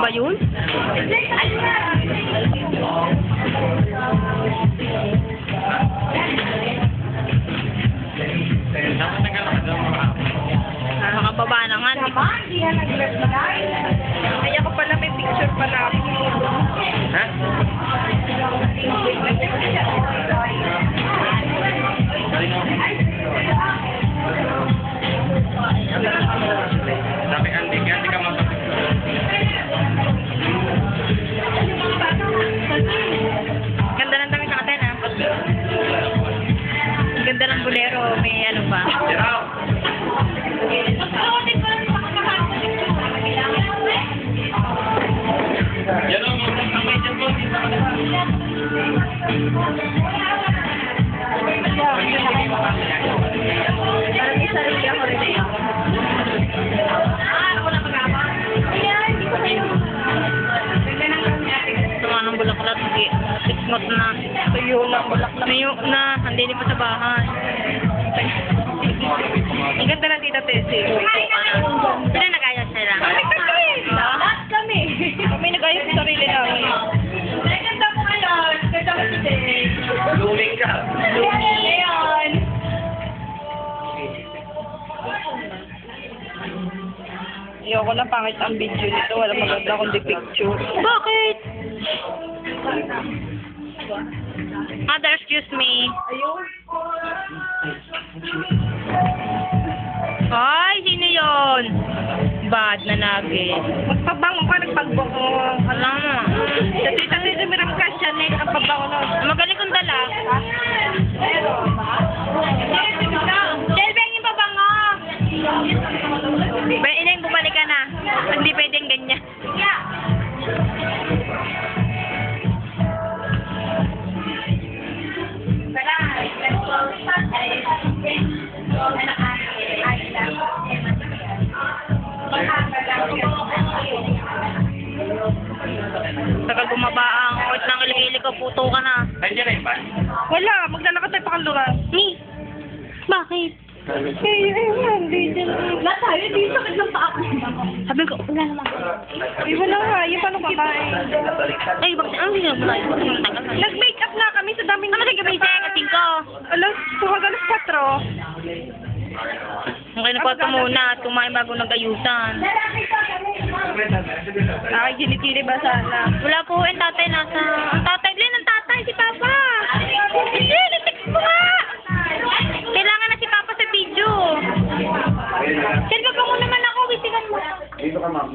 ba yun? Makababa na nga. Kaya ko pala may picture pala ako. Ha? Sabi Andy ka mag- Ganda ng damit ng atin, ha? Ganda ng bolero. May ano pa. Yan o, ang may dyan po. Parang isarili ako rin eh. Ako na pag-ama. Ayan, hindi ko kayo. Ganda ng kami natin. Sama ng bulaklak. Tikmot na. Tuyo lang, bulaklak. Tuyo na. Hindi pa sa bahay. Ang ganda ng Tita Tessie. Sila nag-ayos sila. Lahat kami. Kami nag-ayos sa sarili namin. Ang ganda mo ngayon. Ganda mo si Dave. Blooming ka. Ayan. Ayoko na pangit ang video nito. Wala maganda kundi picture. Bakit? Mother, excuse me. Ayun. Ay, sino yun? Bad na nugget. Magpabango ka, nagpagbango. Alam mo. Sa Tita Tessie, meron ka siya na yung pagbango na. Magaling kong dala. Delbeng yung pabango. Ba, inay, bumalik ka na. Hindi pwedeng ganyan. Tagal bumaba ang wait ng ilig-ilig ko, puto ka na. Nandiyan na yung pan? Wala, maglalakad tayo pakanluran. Ni, bakit? Ayun, dito. Wala tayo, dito sakit lang pa ako. Sabi ko, wala naman. Ay, wala nga, yung paano kakain. Ay, bakit? Ang hindi naman tayo. Nag-make up na kami sa daming... Ano nagkabay siya? Kasing ko. Alas, alas 4. Okay, napato muna. Tumayo bago nag-ayusan. Nakikili-kili ba sana? Wala po, ang tatay nasa... Ang tatay, Glenn, ang tatay, si Papa. Glenn, i-text mo nga. Kailangan na si Papa sa video. Sir, wag mo naman ako, wisigan mo. Dito ka, ma'am.